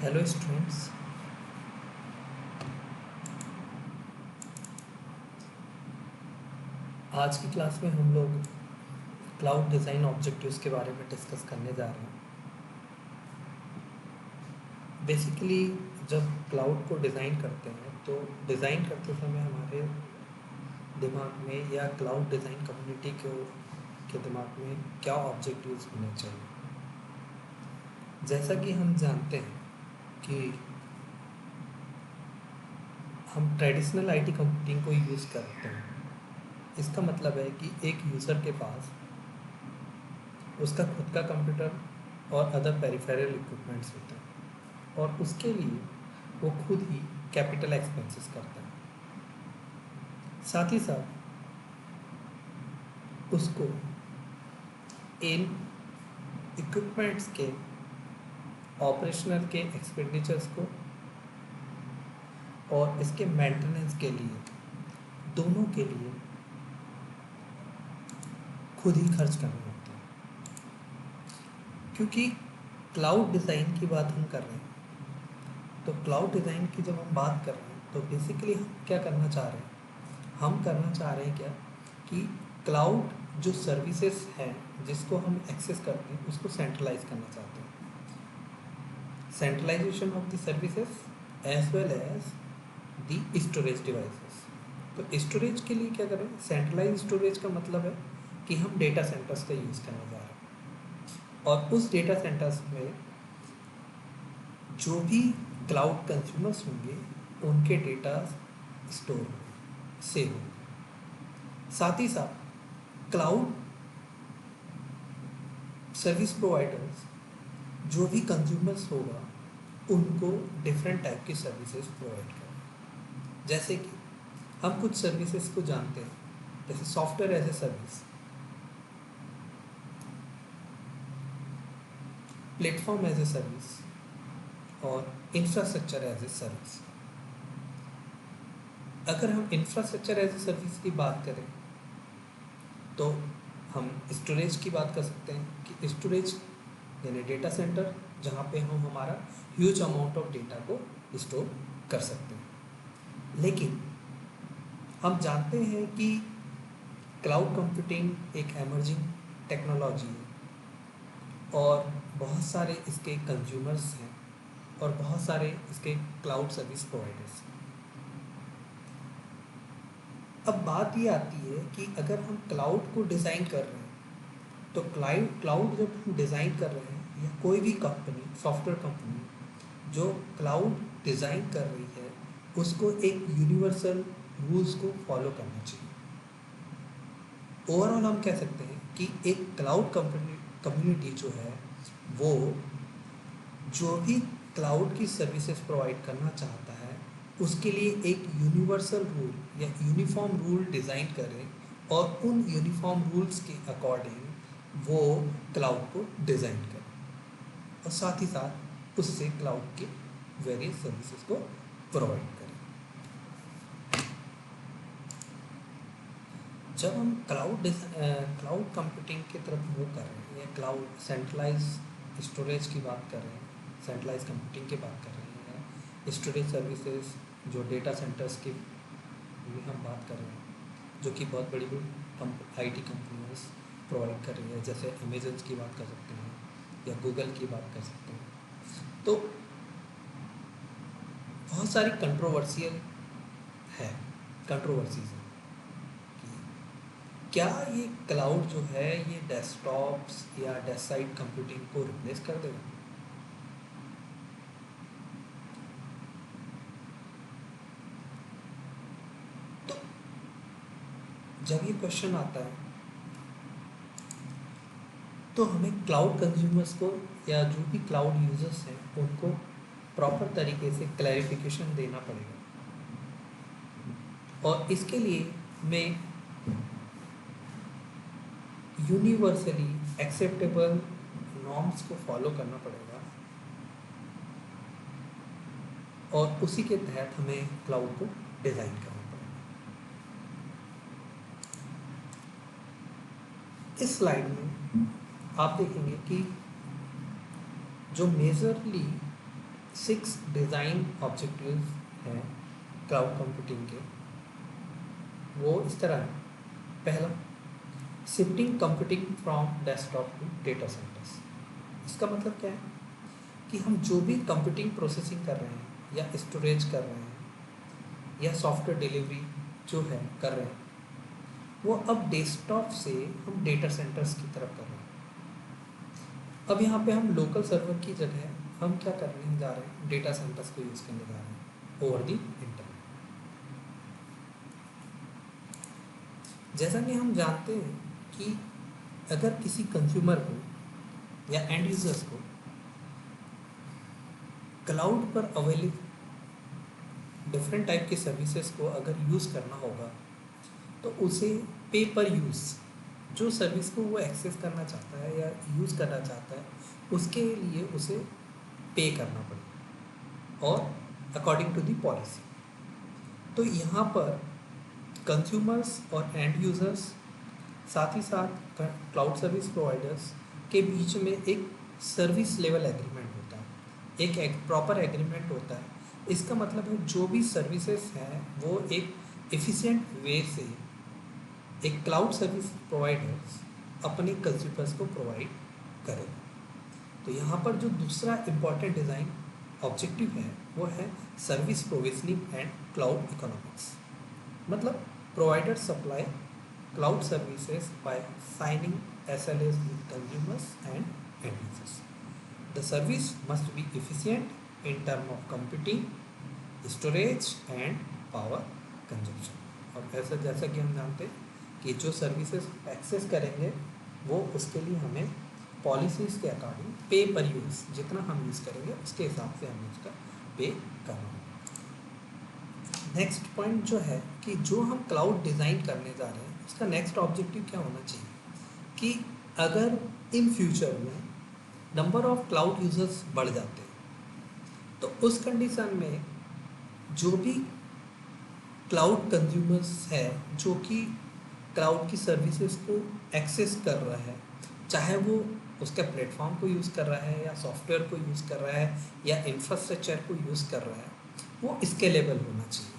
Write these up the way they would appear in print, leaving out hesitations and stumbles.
Hello students. आज की class में हम लोग क्लाउड डिज़ाइन ऑब्जेक्टिव्स के बारे में डिस्कस करने जा रहे हैं। बेसिकली जब क्लाउड को डिज़ाइन करते हैं तो डिज़ाइन करते समय हमारे दिमाग में या क्लाउड डिज़ाइन कम्युनिटी के दिमाग में क्या ऑब्जेक्टिव्स होने चाहिए। जैसा कि हम जानते हैं कि हम ट्रेडिशनल आईटी कंप्यूटिंग को यूज़ करते हैं। इसका मतलब है कि एक यूज़र के पास उसका खुद का कंप्यूटर और अदर पेरिफेरल इक्विपमेंट्स होते हैं और उसके लिए वो खुद ही कैपिटल एक्सपेंसेस करता है। साथ ही साथ उसको इन इक्विपमेंट्स के ऑपरेशनल के एक्सपेंडिचर्स को और इसके मेंटेनेंस के लिए दोनों के लिए खुद ही खर्च करना होता है। क्योंकि क्लाउड डिज़ाइन की बात हम कर रहे हैं, तो क्लाउड डिज़ाइन की जब हम बात कर रहे हैं तो बेसिकली हम क्या करना चाह रहे हैं, हम करना चाह रहे हैं क्या कि क्लाउड जो सर्विसेज हैं जिसको हम एक्सेस करते हैं उसको सेंट्रलाइज करना चाहते हैं। Centralisation of the services as well as the storage devices. तो स्टोरेज के लिए क्या करें, सेंट्रलाइज स्टोरेज का मतलब है कि हम डेटा सेंटर्स का यूज़ करने जा रहे हैं और उस डेटा सेंटर्स में जो भी क्लाउड कंज्यूमर्स होंगे उनके डेटा स्टोर होंगे, सेव होंगे। साथ ही साथ क्लाउड सर्विस प्रोवाइडर्स जो भी कंज्यूमर्स होगा उनको डिफरेंट टाइप की सर्विसेज प्रोवाइड करें। जैसे कि हम कुछ सर्विसेज को जानते हैं, जैसे software as a service, platform as a service और इंफ्रास्ट्रक्चर एज ए सर्विस। अगर हम इंफ्रास्ट्रक्चर एज ए सर्विस की बात करें तो हम स्टोरेज की बात कर सकते हैं कि स्टोरेज यानी डेटा सेंटर जहाँ पे हम हमारा ह्यूज अमाउंट ऑफ डेटा को स्टोर कर सकते हैं। लेकिन हम जानते हैं कि क्लाउड कंप्यूटिंग एक एमर्जिंग टेक्नोलॉजी है और बहुत सारे इसके कंज्यूमर्स हैं और बहुत सारे इसके क्लाउड सर्विस प्रोवाइडर्स हैं। अब बात ये आती है कि अगर हम क्लाउड को डिज़ाइन कर रहे हैं तो क्लाउड जब हम डिज़ाइन कर रहे हैं या कोई भी कंपनी, सॉफ्टवेयर कंपनी जो क्लाउड डिज़ाइन कर रही है उसको एक यूनिवर्सल रूल्स को फॉलो करना चाहिए। ओवरऑल हम कह सकते हैं कि एक क्लाउड कम्युनिटी जो है वो जो भी क्लाउड की सर्विसेज प्रोवाइड करना चाहता है उसके लिए एक यूनिवर्सल रूल या यूनिफॉर्म रूल डिज़ाइन करें और उन यूनिफॉर्म रूल्स के अकॉर्डिंग वो क्लाउड को डिज़ाइन करें और साथ ही साथ उससे क्लाउड के वेरियस सर्विसेज को प्रोवाइड करें। जब हम क्लाउड कंप्यूटिंग की तरफ मूव कर रहे हैं या क्लाउड सेंट्रलाइज स्टोरेज की बात कर रहे हैं, सेंट्रलाइज कंप्यूटिंग की बात कर रहे हैं, स्टोरेज सर्विसेज जो डेटा सेंटर्स की भी हम बात कर रहे हैं जो कि बहुत बड़ी बड़ी आईटी कंपनीज प्रोवाइड कर रही है, जैसे अमेजन की बात कर सकते हैं या गूगल की बात कर सकते हैं। तो बहुत सारी कंट्रोवर्सीज हैं कि क्या ये क्लाउड जो है ये डेस्कटॉप्स या डेस्क साइड कंप्यूटिंग को रिप्लेस कर देगा। तो जब ये क्वेश्चन आता है तो हमें क्लाउड कंज्यूमर्स को या जो भी क्लाउड यूजर्स हैं उनको प्रॉपर तरीके से क्लैरिफिकेशन देना पड़ेगा और इसके लिए मैं यूनिवर्सली एक्सेप्टेबल नॉर्म्स को फॉलो करना पड़ेगा और उसी के तहत हमें क्लाउड को डिज़ाइन करना पड़ेगा। इस स्लाइड में आप देखेंगे कि जो मेजरली 6 डिज़ाइन ऑब्जेक्टिव्स हैं क्लाउड कंप्यूटिंग के, वो इस तरह है। पहला, shifting computing from desktop to data centres. इसका मतलब क्या है कि हम जो भी कंप्यूटिंग प्रोसेसिंग कर रहे हैं या स्टोरेज कर रहे हैं या सॉफ्टवेयर डिलीवरी जो है कर रहे हैं, वो अब डेस्कटॉप से हम डेटा सेंटर्स की तरफ कर रहे हैं। अब यहाँ पे हम लोकल सर्वर की जगह हम क्या करने जा रहे हैं, डेटा सेंटर्स को यूज़ करने जा रहे हैं ओवर दी इंटरनेट। जैसा कि हम जानते हैं कि अगर किसी कंज्यूमर को या एंड यूजर्स को क्लाउड पर अवेलेबल डिफरेंट टाइप के सर्विसेज को अगर यूज़ करना होगा तो उसे पे पर यूज़, जो सर्विस को वो एक्सेस करना चाहता है या यूज़ करना चाहता है उसके लिए उसे पे करना पड़ेगा और अकॉर्डिंग टू दी पॉलिसी। तो यहाँ पर कंज्यूमर्स और एंड यूज़र्स, साथ ही साथ क्लाउड सर्विस प्रोवाइडर्स के बीच में एक सर्विस लेवल एग्रीमेंट होता है, एक प्रॉपर एग्रीमेंट होता है। इसका मतलब है जो भी सर्विसेज हैं वो एक एफिशिएंट वे से एक क्लाउड सर्विस प्रोवाइडर्स अपने कंज्यूमर्स को प्रोवाइड करेगा। तो यहाँ पर जो दूसरा इम्पॉर्टेंट डिज़ाइन ऑब्जेक्टिव है वो है service provisioning and cloud economics. मतलब provider supply cloud services by signing SLAs with consumers and end users. The service must be efficient in terms of computing, storage and power consumption. और ऐसा जैसा कि हम जानते हैं कि जो सर्विसेज एक्सेस करेंगे वो उसके लिए हमें पॉलिसीज़ के अकॉर्डिंग पे पर यूज़, जितना हम यूज़ करेंगे उसके हिसाब से हमें उसका पे करना होगा। नेक्स्ट पॉइंट जो है कि जो हम क्लाउड डिज़ाइन करने जा रहे हैं उसका नेक्स्ट ऑब्जेक्टिव क्या होना चाहिए कि अगर इन फ्यूचर में नंबर ऑफ क्लाउड यूजर्स बढ़ जाते हैं तो उस कंडीशन में जो भी क्लाउड कंज्यूमर्स है जो कि क्लाउड की सर्विसेज को एक्सेस कर रहा है, चाहे वो उसके प्लेटफॉर्म को यूज़ कर रहा है या सॉफ्टवेयर को यूज़ कर रहा है या इंफ्रास्ट्रक्चर को यूज़ कर रहा है, वो स्केलेबल होना चाहिए।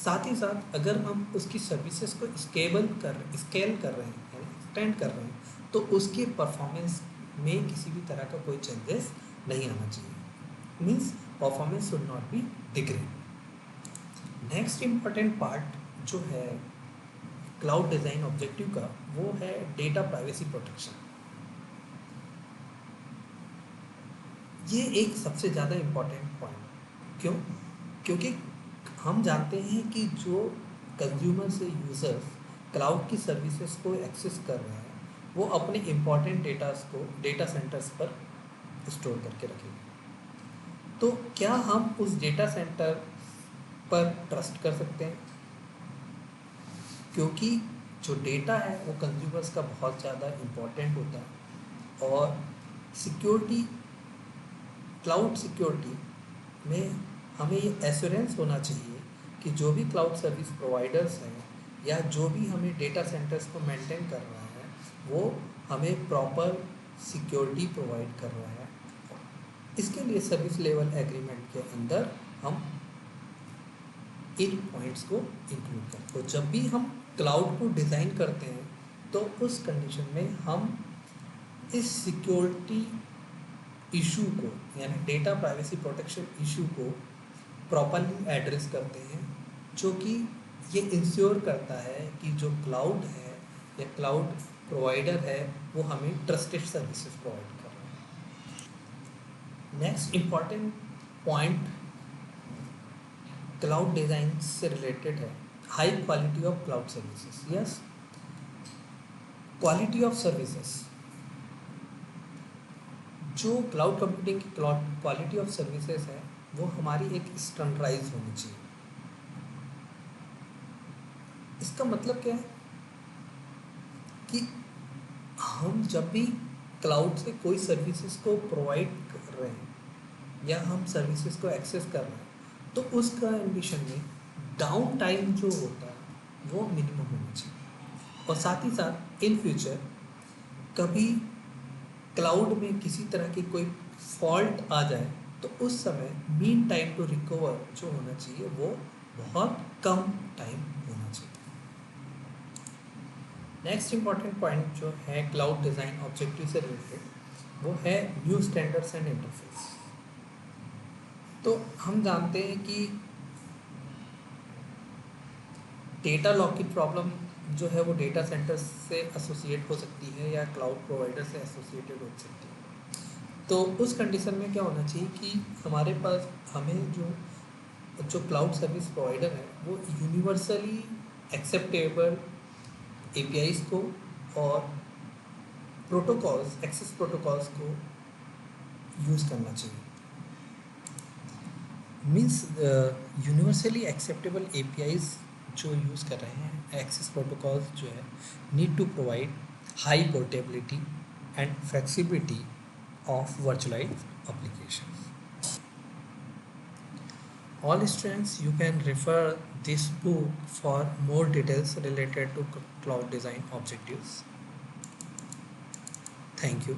साथ ही साथ अगर हम उसकी सर्विसेज को स्केल कर रहे हैं यानी एक्सटेंड कर रहे हैं तो उसकी परफॉर्मेंस में किसी भी तरह का कोई चेंजेस नहीं आना चाहिए। Means performance should not be degrade. Next important part जो है क्लाउड डिज़ाइन ऑब्जेक्टिव का वो है डेटा प्राइवेसी प्रोटेक्शन। ये एक सबसे ज़्यादा इम्पॉर्टेंट पॉइंट। क्यों? क्योंकि हम जानते हैं कि जो कंज्यूमर से यूज़र्स क्लाउड की सर्विसेज को एक्सेस कर रहे हैं वो अपने इम्पॉर्टेंट डेटास को डेटा सेंटर्स पर स्टोर करके रखेंगे। तो क्या हम उस डेटा सेंटर पर ट्रस्ट कर सकते हैं? क्योंकि जो डेटा है वो कंज्यूमर्स का बहुत ज़्यादा इम्पॉर्टेंट होता है और सिक्योरिटी, क्लाउड सिक्योरिटी में हमें ये एश्योरेंस होना चाहिए कि जो भी क्लाउड सर्विस प्रोवाइडर्स हैं या जो भी हमें डेटा सेंटर्स को मेंटेन कर रहा है वो हमें प्रॉपर सिक्योरिटी प्रोवाइड कर रहा है। इसके लिए सर्विस लेवल एग्रीमेंट के अंदर हम इन पॉइंट्स को इंक्लूड करें। तो जब भी हम क्लाउड को डिज़ाइन करते हैं तो उस कंडीशन में हम इस सिक्योरिटी इशू को यानी डेटा प्राइवेसी प्रोटेक्शन इशू को प्रॉपरली एड्रेस करते हैं, जो कि ये इंश्योर करता है कि जो क्लाउड है या क्लाउड प्रोवाइडर है वो हमें ट्रस्टेड सर्विसेज प्रोवाइड कर रहा है। Next important point cloud design से रिलेटेड है high quality of cloud services. Yes, quality of services, जो क्लाउड कंप्यूटिंग की क्वालिटी ऑफ सर्विसेज है वो हमारी एक स्टैंडर्डाइज होनी चाहिए। इसका मतलब क्या है कि हम जब भी क्लाउड से कोई सर्विसेज को प्रोवाइड कर रहे हैं या हम सर्विसेज को एक्सेस कर रहे हैं तो उस कंडीशन में डाउन टाइम जो होता है वो मिनिमम होना चाहिए। और साथ ही साथ इन फ्यूचर कभी क्लाउड में किसी तरह की कोई फॉल्ट आ जाए तो उस समय मीन टाइम टू रिकवर जो होना चाहिए वो बहुत कम टाइम होना चाहिए। नेक्स्ट इंपॉर्टेंट पॉइंट जो है क्लाउड डिज़ाइन ऑब्जेक्टिव से रिलेटेड वो है न्यू स्टैंडर्ड्स एंड इंटरफेस। तो हम जानते हैं कि डेटा लॉक की प्रॉब्लम जो है वो डेटा सेंटर से एसोसिएट हो सकती है या क्लाउड प्रोवाइडर से एसोसिएटेड हो सकती है। तो उस कंडीशन में क्या होना चाहिए कि हमारे पास हमें जो जो क्लाउड सर्विस प्रोवाइडर है वो यूनिवर्सली एक्सेप्टेबल एपीआईज को और प्रोटोकॉल्स एक्सेस प्रोटोकॉल्स को यूज़ करना चाहिए। मीन्स यूनिवर्सली एक्सेप्टेबल एपीआईज जो यूज़ कर रहे हैं एक्सेस प्रोटोकॉल्स जो है need to provide high portability and flexibility of virtualised applications. All students, you can refer this book for more details related to cloud design objectives. Thank you.